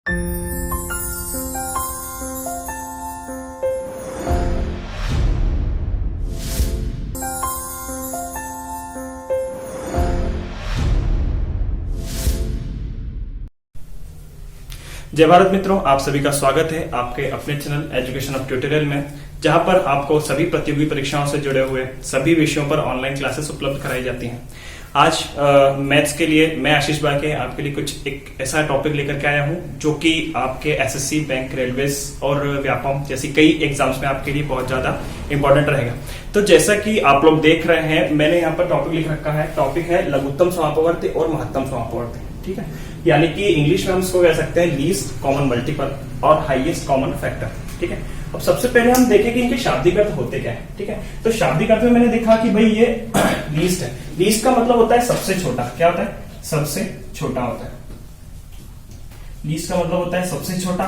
जय भारत मित्रों, आप सभी का स्वागत है आपके अपने चैनल एजुकेशन ऑफ ट्यूटोरियल में, जहां पर आपको सभी प्रतियोगी परीक्षाओं से जुड़े हुए सभी विषयों पर ऑनलाइन क्लासेस उपलब्ध कराई जाती हैं। आज मैथ्स के लिए मैं आशीष बाके आपके लिए कुछ एक ऐसा टॉपिक लेकर के आया हूं जो कि आपके एसएससी, बैंक, रेलवेज और व्यापम जैसी कई एग्जाम्स में आपके लिए बहुत ज्यादा इंपॉर्टेंट रहेगा। तो जैसा कि आप लोग देख रहे हैं, मैंने यहाँ पर टॉपिक लिख रखा है। टॉपिक है लघुत्तम समापवर्ती और महत्तम समापवर्ती। ठीक है, यानी कि इंग्लिश में हम इसको कह सकते हैं लीस्ट कॉमन मल्टीपल और हाईएस्ट कॉमन फैक्टर। ठीक है, अब सबसे पहले हम देखें कि इनके शाब्दिक अर्थ होते क्या है। ठीक है, तो शाब्दिक अर्थ में मैंने देखा कि भाई ये लीस्ट है। लीस्ट का मतलब होता है सबसे छोटा। क्या होता है? सबसे छोटा होता है। लीस्ट का मतलब होता है सबसे छोटा।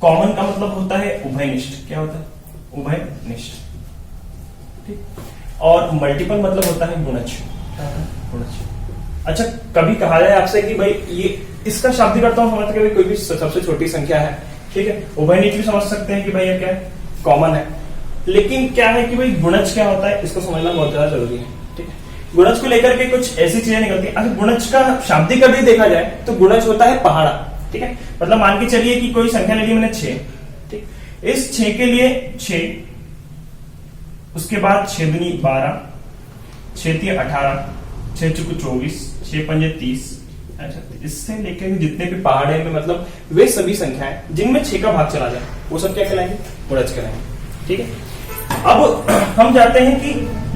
कॉमन का मतलब होता है उभयनिष्ठ। क्या होता है? उभयनिष्ठ। ठीक, और मल्टीपल मतलब होता है गुणज। क्या होता है? गुणज। अच्छा, कभी कहा जाए आपसे कि भाई ये इसका शाब्दिक अर्थ हम समझते हैं कोई भी सबसे छोटी संख्या है। ठीक है, उभयनिष्ठ भी समझ सकते हैं कि भाई ये क्या है? कॉमन है। लेकिन क्या है कि भाई गुणज क्या होता है, इसको समझना बहुत ज्यादा जरूरी है। ठीक है, गुणज को लेकर के कुछ ऐसी चीजें निकलती है। अगर गुणज का शाब्दिक अर्थ देखा जाए तो गुणज होता है पहाड़ा। ठीक है, मतलब मान के चलिए कि कोई संख्या ले ली मैंने 6। ठीक, इस 6 के लिए 6, उसके बाद 6 दूनी 12, 6 तिया 18, 6 चौको 24, 6 पंजे 30। अच्छा, इससे लेकर जितने भी पहाड़ है में मतलब वे सभी संख्याएं जिनमें 6 का भाग चला जाए वो सब क्या कहलाएंगे? गुणज कहलाएंगे। ठीक है, अब हम जाते हैं कि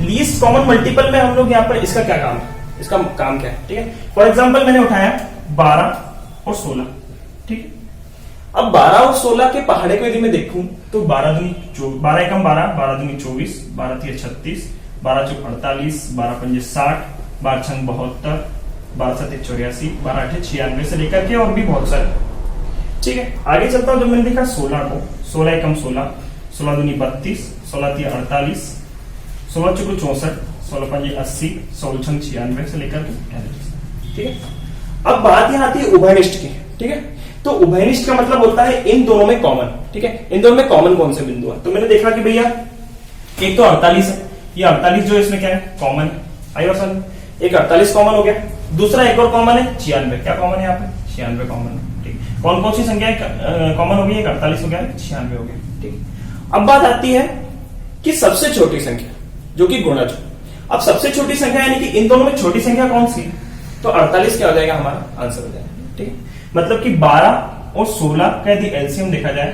लीस्ट कॉमन मल्टीपल में हम लोग यहाँ पर इसका क्या काम है, इसका काम क्या है। ठीक है, फॉर एग्जाम्पल मैंने उठाया 12 और 16। ठीक है, अब 12 और 16 के पहाड़े को यदि मैं देखूं तो 12 एकम 12, 12 दूनी 24, 12 तिया 36, 12 चौक 48, 12 पंजे 60, 12 छंग 72, 12 सत्ते 84, 12 अठे 96 से लेकर के और भी बहुत सारे। ठीक है, आगे चलता हूं। जब मैंने देखा 16 को, 16 एकम 16, 16 दूनी 32, 16 तिया 48, 16 चौको 64, 16 पंजे 80, 16 छंग 96 से लेकर के 48। ठीक है, अब बात यहां आती है उभयनिष्ठ की। ठीक है, तो उभयनिष्ठ का मतलब होता है इन दोनों में कॉमन। ठीक है, इन दोनों में कॉमन कौन से बिंदु है? तो मैंने देखा कि भैया एक तो 48 है, ये 48 जो इसमें क्या है? कॉमन है। आई बात समझ? एक 48 कॉमन हो गया। दूसरा एक और कॉमन है 96। क्या कॉमन है यहाँ पे? 96 कॉमन है। ठीक, कौन कौन सी संख्या कॉमन हो गई? एक 48 हो गया, 96 हो गया। ठीक, अब बात आती है कि सबसे छोटी संख्या जो कि गुणज। अब सबसे छोटी संख्या यानी कि इन दोनों में छोटी संख्या कौन सी? तो 48 क्या हो जाएगा? हमारा आंसर हो जाएगा। ठीक है, मतलब कि 12 और 16 का यदि एलसीएम देखा जाए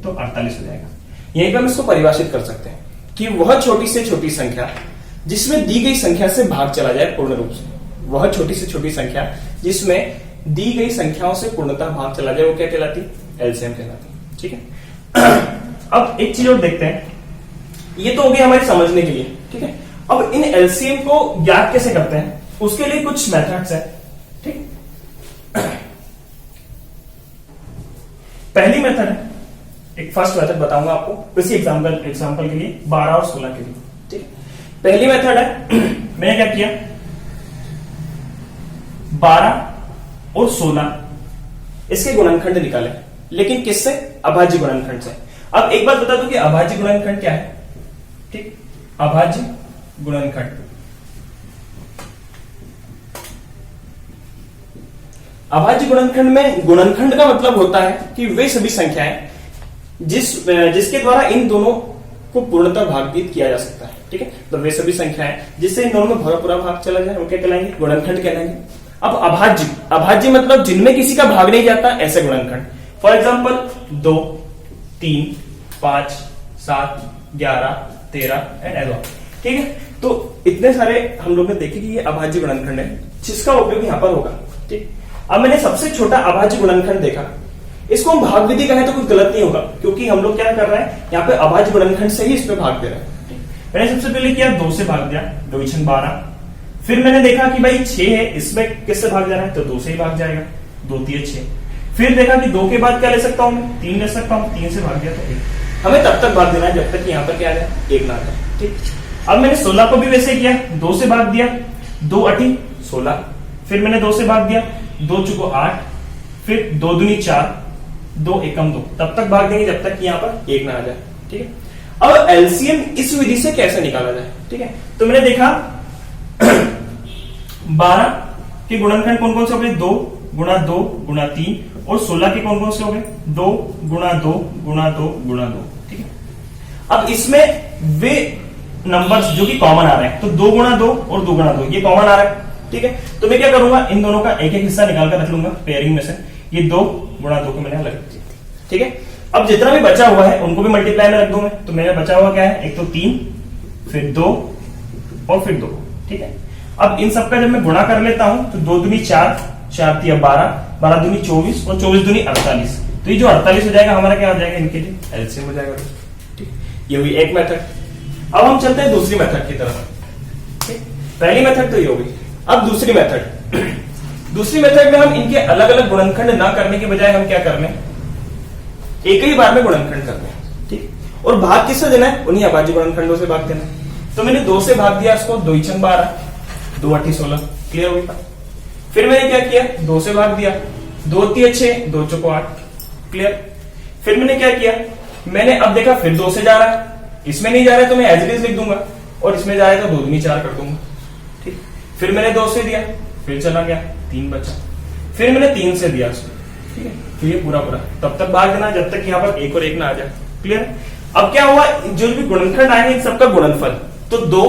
तो 48 हो जाएगा। यहीं पर हम इसको परिभाषित कर सकते हैं कि वह छोटी से छोटी संख्या जिसमें दी गई संख्या से भाग चला जाए पूर्ण रूप से। वह छोटी से छोटी संख्या जिसमें दी गई संख्याओं से पूर्णतः भाग चला जाए वो क्या कहलाती? एलसीएम कहलाती। ठीक है, अब एक चीज और देखते हैं। ये तो हो गया हमारे समझने के लिए। ठीक है, अब इन एलसीएम को ज्ञात कैसे करते हैं उसके लिए कुछ मेथड्स है। ठीक, पहली मेथड है, एक फर्स्ट मेथड बताऊंगा आपको इसी एग्जांपल के लिए 12 और 16 के लिए। ठीक है, पहली मेथड है मैंने क्या किया, 12 और 16 इसके गुणनखंड निकाले, लेकिन किससे? अभाज्य गुणनखंड से। अब एक बात बता दूं कि अभाज्य गुणनखंड क्या है। ठीक, अभाज्य गुणनखंड, अभाज्य गुणनखंड में गुणनखंड का मतलब होता है कि वे सभी संख्याएं जिसके द्वारा इन दोनों को पूर्णतः भागीत किया जा सकता है। ठीक है, तो वे सभी संख्याएं जिससे इन दोनों में पूरा भाग चला जाए वो क्या कहलाएंगे? गुणनखंड कहलाएंगे। अब अभाज्य मतलब जिनमें किसी का भाग नहीं जाता ऐसे गुणनखंड। फॉर एग्जाम्पल 2, 3, 5, 7, 11, 13 एंड एलो। ठीक है, तो इतने सारे हम लोग ने देखे कि ये अभाज्य गुणनखंड है जिसका उपयोग यहां पर होगा। ठीक, अब मैंने सबसे छोटा अभाज्य गुणनखंड देखा, इसको हम भाग विधि कहें तो कुछ गलत नहीं होगा, क्योंकि हम लोग क्या कर रहे हैं यहाँ पे अभाज्य गुणनखंड से ही इस पे भाग दे रहे हैं। मैंने सबसे पहले किया 2 से भाग दिया, 2 × 12। फिर मैंने देखा कि भाई 6 है, इसमें किससे भाग जाना है? तो 2 से ही भाग जाएगा, 2 × 6। फिर देखा कि 2 के बाद क्या ले सकता हूं मैं? 3 ले सकता हूं, 3 से भाग दिया तो 1। हमें तब तक भाग देना है जब तक यहाँ पर क्या आ जाए? 1 ना आ जाए। ठीक, अब मैंने 16 को भी वैसे किया, 2 से भाग दिया, 2 × 8 = 16। फिर मैंने 2 से भाग दिया, 2 × 4 = 8। फिर 2 दूनी 4, 2 एकम 2, तब तक भाग देंगे जब तक कि यहाँ पर 1 ना आ जाए। ठीक है, अब एलसीएम इस विधि से कैसे निकाला जाए। ठीक है, तो मैंने देखा 12 के गुणनखंड कौन कौन से हो गए, 2 गुणा 2 गुणा 3, और 16 के कौन कौन से हो गए, 2 गुणा 2 गुणा 2 गुणा 2। ठीक है, अब इसमें वे नंबर्स जो कि कॉमन आ रहे हैं, तो 2 गुणा 2 और 2 गुणा 2 ये कॉमन आ रहा है। ठीक है, तो मैं क्या करूंगा, इन दोनों का एक एक हिस्सा निकाल कर रख लूंगा पेयरिंग में से। ये 2 गुणा 2 को मैंने अलग रख दिया। ठीक है, अब जितना भी बचा हुआ है उनको भी मल्टीप्लाई में रख दूं मैं, तो मेरा बचा हुआ क्या है, एक तो 3, फिर 2 और फिर 2। ठीक है, अब इन सबका जब मैं गुणा कर लेता हूं तो 2 दूनी 4, 4 तिया 12, 12 दूनी 24 और 24 दूनी 48। तो ये जो 48 हो जाएगा हमारा क्या हो जाएगा, इनके लिए एलसीएम हो जाएगा। ठीक, ये हुई एक मेथड। अब हम चलते हैं दूसरी मेथड की तरफ। पहली मेथड तो ये होगी, अब दूसरी मेथड। दूसरी मेथड में हम इनके अलग अलग गुणनखंड ना करने के बजाय हम क्या कर लें, एक ही बार में गुणनखंड कर लें। ठीक, और भाग किससे देना है, उन्हीं अभाज्य गुणनखंडों से भाग देना है। तो मैंने 2 से भाग दिया इसको, 2 × 12, 2 × 8 = 16। क्लियर हो गया। फिर मैंने क्या किया, 2 से भाग दिया, 2 × 3 = 6, 2 × 4 = 8। क्लियर। फिर मैंने क्या किया, मैंने अब देखा फिर 2 से जा रहा है, इसमें नहीं जा रहा है तो मैं एज इट इज लिख दूंगा, और इसमें जा रहा है तो 2 दूनी 4 कर दूंगा। ठीक, फिर मैंने 2 से दिया, फिर चला गया, 3 बचा, फिर मैंने 3 से दिया इसको। ठीक है, तो ये पूरा तब तक भाग देना जब तक यहाँ पर 1 और 1 ना आ जाए। क्लियर। अब क्या हुआ, जो भी गुणनखंड आए इन सबका गुणनफल, तो 2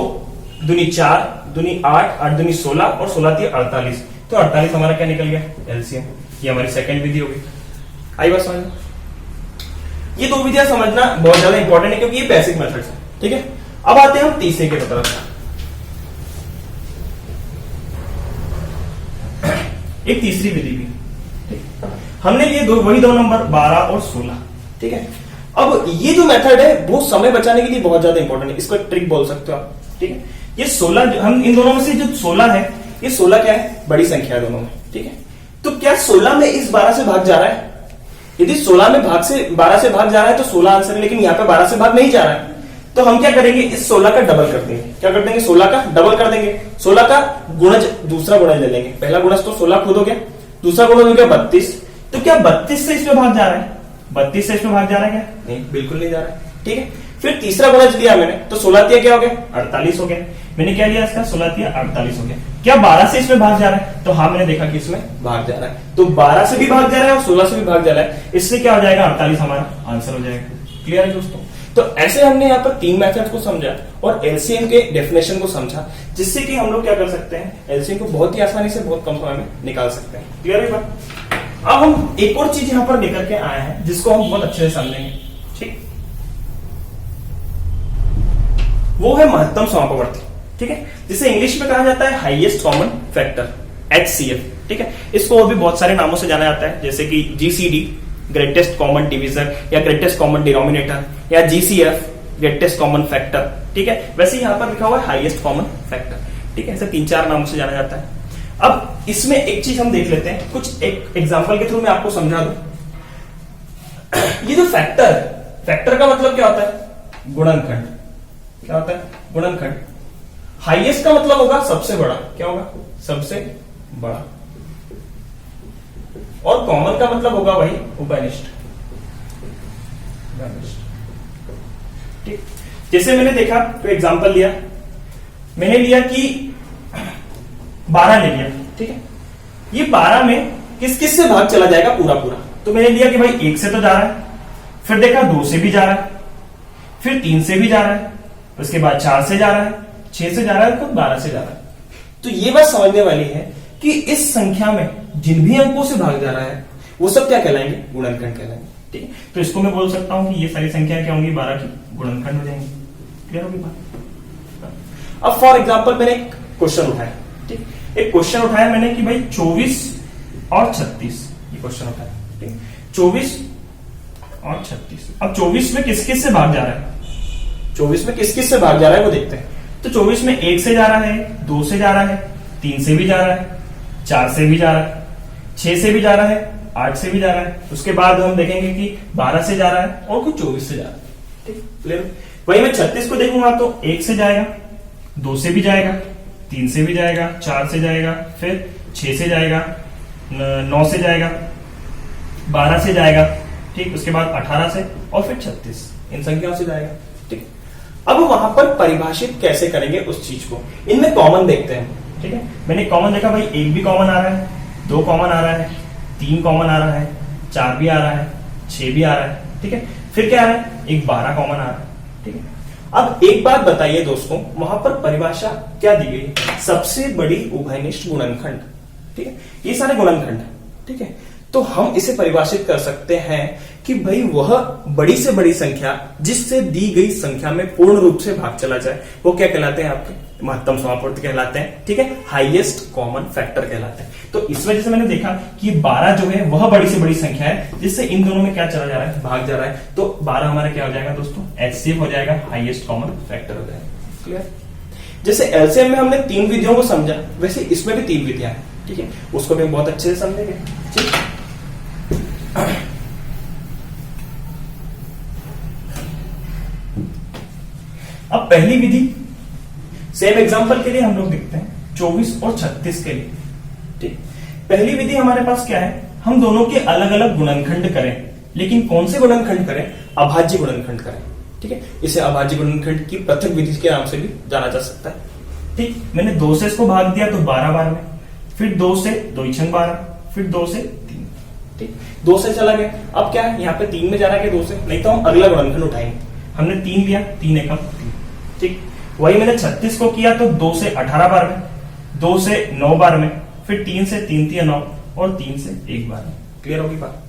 दूनी 4, दूनी 8, 8 दूनी 16 और 16 × 48, तो 48 हमारा क्या निकल गया, एलसीएम। ये हमारी सेकंड विधि होगी। आई बात समझ। ये 2 विधियां समझना बहुत ज्यादा इंपॉर्टेंट है क्योंकि ये बेसिक मेथड्स है। ठीक है, अब आते हैं हम तीसरे के तरफ। एक तीसरी विधि भी, हमने लिए वही 2 नंबर 12 और 16। ठीक है, अब ये जो मेथड है वो समय बचाने के लिए बहुत ज्यादा इंपॉर्टेंट है, इसको एक ट्रिक बोल सकते हो आप। ठीक है, ये 16 हम इन दोनों में से जो 16 है, ये 16 क्या है, बड़ी संख्या है दोनों में। ठीक है, तो क्या 16 में इस 12 से भाग जा रहा है, यदि 16 में 12 से भाग जा रहा है तो 16 आंसर है, लेकिन यहाँ पे 12 से भाग नहीं जा रहा है, तो हम क्या करेंगे, इस 16 का डबल कर देंगे। क्या कर देंगे, 16 का डबल कर देंगे। 16 का गुणज दूसरा गुणज ले लेंगे। पहला गुणज तो 16 खुद हो गया, दूसरा गुणज हो गया 32। तो क्या 32 से इसमें भाग जा रहा है, 32 से इसमें भाग जा रहा है क्या, नहीं, बिल्कुल नहीं जा रहा है। ठीक है, फिर तीसरा गुणज लिया मैंने, तो 16 तिया क्या हो गया, 48 हो गया। मैंने क्या लिया इसका, 16 तिया 48 हो गया। क्या 12 से इसमें भाग जा रहा है, तो हाँ मैंने देखा कि इसमें भाग जा रहा है, तो 12 से भी भाग जा रहा है और 16 से भी भाग जा रहा है, इससे क्या हो जाएगा, 48 हमारा आंसर हो जाएगा। क्लियर है दोस्तों। तो ऐसे हमने यहाँ पर 3 मेथड्स को समझा और एलसीएम के डेफिनेशन को समझा, जिससे कि हम लोग क्या कर सकते हैं, एलसीएम को बहुत ही आसानी से बहुत कम समय में निकाल सकते हैं। क्लियर है बात। अब हम एक और चीज यहाँ पर लेकर के आए हैं जिसको हम बहुत अच्छे से समझेंगे। ठीक, वो है महत्तम समापवर्ती। ठीक है, जिसे इंग्लिश में कहा जाता है हाईएस्ट कॉमन फैक्टर, HCF। ठीक है, इसको और भी बहुत सारे नामों से जाना जाता है, जैसे कि GCD, ग्रेटेस्ट कॉमन डिविजर, या ग्रेटेस्ट कॉमन डिनोमिनेटर, या GCF, ग्रेटेस्ट कॉमन फैक्टर। ठीक है, वैसे यहां पर लिखा हुआ है हाईएस्ट कॉमन फैक्टर। ठीक है, ऐसे 3-4 नामों से जाना जाता है। अब इसमें एक चीज हम देख लेते हैं, कुछ एक एग्जांपल के थ्रू मैं आपको समझा दूं। ये जो फैक्टर का मतलब क्या होता है, गुणनखंड। क्या होता है, गुणनखंड। हाईएस्ट का मतलब होगा सबसे बड़ा, क्या होगा, सबसे बड़ा। और कॉमन का मतलब होगा वही उपनिष्ठ। ठीक, जैसे मैंने देखा तो एग्जांपल लिया, मैंने लिया कि 12 ले लिया। ठीक है, ये 12 में किस किस से भाग चला जाएगा, पूरा पूरा। तो मैंने लिया कि भाई 1 से तो जा रहा है, फिर देखा 2 से भी जा रहा है, फिर 3 से भी जा रहा है, उसके बाद 4 से जा रहा है, 6 से जा रहा है, तो 12 से जा रहा है। तो ये बात समझने वाली है कि इस संख्या में जिन भी अंकों से भाग जा रहा है वो सब क्या कहलाएंगे, गुणनखंड कहलाएंगे। ठीक है, तो इसको मैं बोल सकता हूं कि ये सारी संख्या क्या होंगी, 12 की गुणनखंड हो जाएंगी। क्लियर होगी बात। अब फॉर एग्जांपल मैंने एक क्वेश्चन उठाया। ठीक, एक क्वेश्चन उठाया मैंने कि भाई 24 और 36, ये क्वेश्चन उठाया। ठीक, 24 और 36। अब 24 में किस किस से भाग जा रहा है, 24 में किस किस से भाग जा रहा है वो देखते हैं। तो 24 में 1 से जा रहा है, 2 से जा रहा है, 3 से भी जा रहा है, 4 से भी जा रहा है, 6 से भी जा रहा है, 8 से भी जा रहा है। उसके बाद हम देखेंगे कि 12 से जा रहा है और कुछ 24 से जा रहा है। ठीक, क्लियर। वही मैं 36 को देखूंगा तो 1 से जाएगा, 2 से भी जाएगा, 3 से भी जाएगा, 4 से जाएगा, फिर 6 से जाएगा, 9 से जाएगा, 12 से जाएगा, ठीक, उसके बाद 18 से और फिर 36, इन संख्याओं से जाएगा। ठीक, अब वहां पर परिभाषित कैसे करेंगे उस चीज को, इनमें कॉमन देखते हैं। ठीक है, मैंने कॉमन देखा भाई, 1 भी कॉमन आ रहा है, 2 कॉमन आ रहा है, 3 कॉमन आ रहा है, 4 भी आ रहा है, 6 भी आ रहा है। ठीक है, फिर क्या आ रहा है, एक 12 कॉमन आ रहा है। ठीक है, अब एक बात बताइए दोस्तों, वहां पर परिभाषा क्या दी गई, सबसे बड़ी उभयनिष्ठ गुणनखंड। ठीक है, ये सारे गुणनखंड। ठीक है, तो हम इसे परिभाषित कर सकते हैं कि भाई वह बड़ी से बड़ी संख्या जिससे दी गई संख्या में पूर्ण रूप से भाग चला जाए, वो क्या कहलाते हैं, आपके महत्तम समापूर्ति कहलाते हैं। ठीक है, हाईएस्ट कॉमन फैक्टर कहलाते हैं। तो इस वजह से मैंने देखा कि 12 जो है वह बड़ी से बड़ी संख्या है जिससे इन दोनों में क्या चला जा रहा है, भाग जा रहा है। तो 12 हमारा क्या हो जाएगा दोस्तों, एचसीएफ हो जाएगा, हाईएस्ट कॉमन फैक्टर हो जाएगा। क्लियर? जैसे एलसीएम में हमने 3 विधियों को समझा, वैसे इसमें भी 3 विधियां हैं। ठीक है, उसको भी हम बहुत अच्छे से समझेंगे। ठीक, अब पहली विधि सेम एग्जांपल के लिए हम लोग देखते हैं 24 और 36 के लिए। ठीक, पहली विधि हमारे पास क्या है, हम दोनों के अलग अलग गुणनखंड करें, लेकिन कौन से गुणनखंड करें, अभाज्य गुणनखंड करें। ठीक है, इसे अभाज्य गुणनखंड की पृथक विधि के नाम से भी जाना जा सकता है। ठीक, मैंने 2 से इसको भाग दिया तो 12 बार में, फिर 2 से 2 छंग 12, फिर 2 से 3। ठीक, 2 से चला गया, अब क्या है, यहाँ पे 3 में जाना है कि 2 से, नहीं तो हम अगला गुणनखंड उठाएंगे। हमने 3 लिया, 3 एकम 3। ठीक, वही मैंने 36 को किया तो 2 से 18 बार में, 2 से 9 बार में, फिर 3 से 3 3 9 और 3 से 1 बार में। क्लियर होगी बात?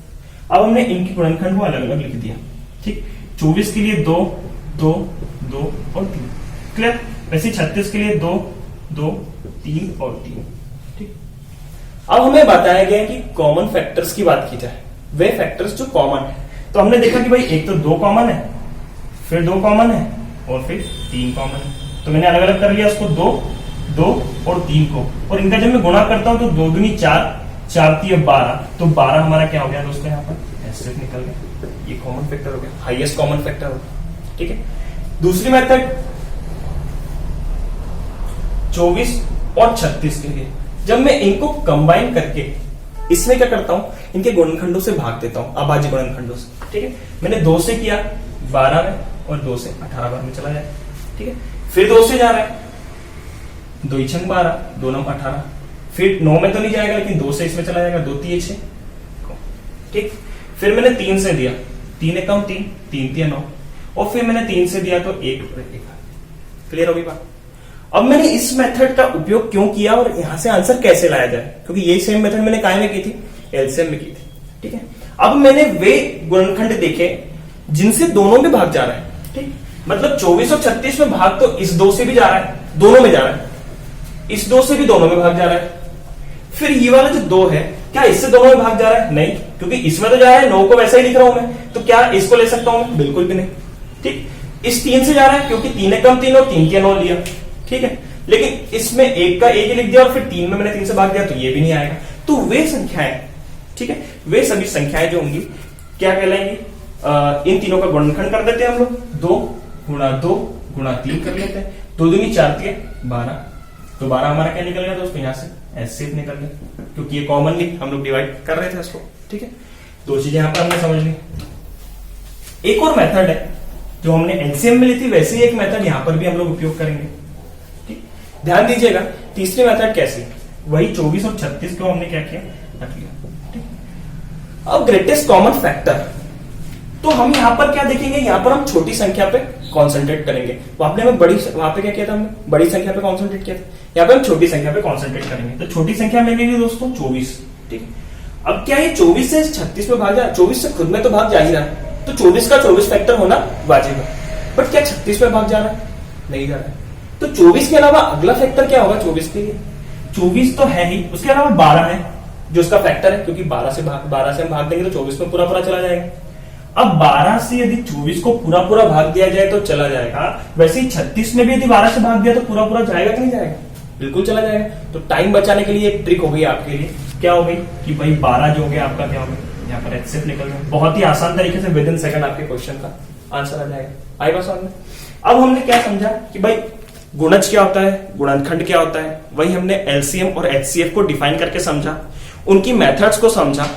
अब हमने इनके गुणनखंड को अलग अलग लिख दिया। ठीक, 24 के लिए 2 2 2 और 3। क्लियर? वैसे 36 के लिए 2 2 3 और 3। ठीक, अब हमें बताया गया कि कॉमन फैक्टर्स की बात की जाए, वे फैक्टर्स जो कॉमन है। तो हमने देखा कि भाई एक तो 2 कॉमन है, फिर 2 कॉमन है और फिर 3 कॉमन है। तो मैंने अलग अलग कर लिया उसको, 2 2 और 3 को, और इनका जब मैं गुणा करता हूं तो 2 दूनी 4 4 3 12, तो 12 हमारा क्या हो गया दोस्तों, यहाँ पर एसएफ निकल गया। ये कॉमन फैक्टर हो गया, हाईएस्ट कॉमन फैक्टर हो गया। ठीक है, दूसरी मेथड 24 और 36 के लिए, जब मैं इनको कंबाइन करके इसमें क्या करता हूं, इनके गुणनखंडों से भाग देता हूं, अभाज्य गुणनखंडों से। ठीक है, मैंने 2 से किया 12 में और 2 से 18 बार में चला जाए। ठीक है, फिर 2 से जा रहा है, 2 छंग 12, 2 9 18, फिर 9 में तो नहीं जाएगा लेकिन 2 से इसमें चला जाएगा, 2 3 6। ठीक, फिर मैंने 3 से दिया, 3 एकम 3 3 3 9, और फिर मैंने 3 से दिया तो 1 1। क्लियर होगी बात? अब मैंने इस मेथड का उपयोग क्यों किया और यहां से आंसर कैसे लाया जाए, क्योंकि यही सेम मेथड मैंने काय में की थी, एलसीएम में की थी। ठीक है, अब मैंने वे गुणनखंड देखे जिनसे दोनों में भाग जा रहा है। ठीक, मतलब 24 और 36 में भाग तो इस 2 से भी जा रहा है, दोनों में जा रहा है, इस 2 से भी दोनों में भाग जा रहा है। फिर ये वाला जो 2 है, क्या इससे दोनों में भाग जा रहा है? नहीं, क्योंकि इसमें तो जा रहा है, 9 को वैसे ही लिख रहा हूं मैं, तो क्या इसको ले सकता हूं मैं? बिल्कुल भी नहीं। ठीक, इस 3 से जा रहा है क्योंकि 3 एकम 3 और 3 3 9 लिया। ठीक है, लेकिन इसमें 1 का 1 ही लिख दिया और फिर 3 में मैंने 3 से भाग दिया, तो ये भी नहीं आएगा। तो वे संख्याएं, ठीक है, वे सभी संख्याएं जो होंगी क्या कहलाएंगी, इन तीनों का गुणनखंड कर देते हैं हम लोग, 2 गुणा 2 गुणा 3 कर लेते हैं, 2 दूनी 4 3 12, तो 12 हमारा क्या निकल गया दोस्तों, यहां से एचसीएफ निकल गया, क्योंकि ये कॉमनली हम लोग डिवाइड कर रहे थे इसको। ठीक है, 2 चीजें यहां पर हमने समझ ली। एक और मेथड है जो हमने एलसीएम में ली थी, वैसे ही एक मेथड यहां पर भी हम लोग उपयोग करेंगे। ठीक, ध्यान दीजिएगा, तीसरी मेथड कैसी, वही 24 और 36 को हमने क्या किया, रख लिया। ठीक, अब ग्रेटेस्ट कॉमन फैक्टर, तो हम यहां पर क्या देखेंगे, यहां पर हम छोटी संख्या पे कॉन्सेंट्रेट करेंगे। वहां पे हमें वहां पे क्या किया था, हमने बड़ी संख्या पे कॉन्सेंट्रेट किया था, यहाँ पे हम छोटी संख्या पे कॉन्सेंट्रेट करेंगे। तो छोटी संख्या में लेंगे दोस्तों 24। ठीक है, अब क्या ये 24 से 36 में भाग जा, 24 से खुद में तो भाग जा ही रहा है, तो 24 का 24 फैक्टर होना वाजिब है, बट क्या 36 में भाग जा रहा है? नहीं जा रहा है। तो 24 के अलावा अगला फैक्टर क्या होगा 24 के लिए? 24 तो है ही, उसके अलावा 12 है जो उसका फैक्टर है, क्योंकि 12 से हम भाग देंगे तो 24 में पूरा पूरा चला जाएगा। अब 12 से यदि 24 को पूरा पूरा भाग दिया जाए तो चला जाएगा, वैसे ही 36 में भी यदि 12 से भाग दिया तो पूरा पूरा जाएगा कि नहीं जाएगा? बिल्कुल चला जाएगा। तो टाइम बचाने के लिए एक ट्रिक हो गई आपके लिए, क्या हो गई कि भाई 12 जो हो गया आपका क्या हो गया, यहाँ पर एचसीएफ निकल गया। बहुत ही आसान तरीके से विद इन सेकंड आपके क्वेश्चन का आंसर आ जाएगा। आई बात समझ में? अब हमने क्या समझा कि भाई गुणज क्या होता है, गुणनखंड क्या होता है, वही हमने एलसीएम और एचसीएफ को डिफाइन करके समझा, उनकी मेथड्स को समझा।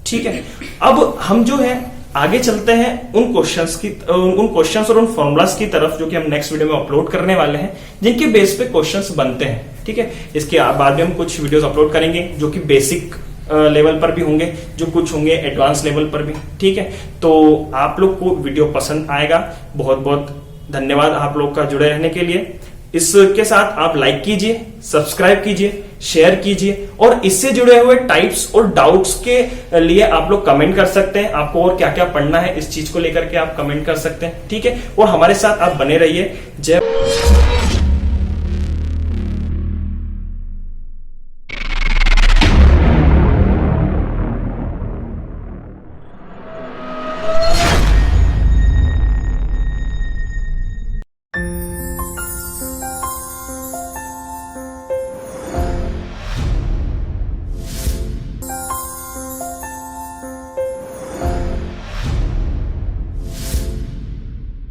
ठीक है, अब हम जो है आगे चलते हैं उन क्वेश्चंस और उन फॉर्मूलाज की तरफ जो कि हम नेक्स्ट वीडियो में अपलोड करने वाले हैं, जिनके बेस पे क्वेश्चंस बनते हैं। ठीक है, इसके बाद में हम कुछ वीडियोस अपलोड करेंगे जो कि बेसिक लेवल पर भी होंगे, जो कुछ होंगे एडवांस लेवल पर भी। ठीक है, तो आप लोग को वीडियो पसंद आएगा। बहुत बहुत धन्यवाद आप लोग का जुड़े रहने के लिए। इसके साथ आप लाइक कीजिए, सब्सक्राइब कीजिए, शेयर कीजिए, और इससे जुड़े हुए टाइप्स और डाउट्स के लिए आप लोग कमेंट कर सकते हैं। आपको और क्या क्या पढ़ना है इस चीज को लेकर के आप कमेंट कर सकते हैं। ठीक है, और हमारे साथ आप बने रहिए। जय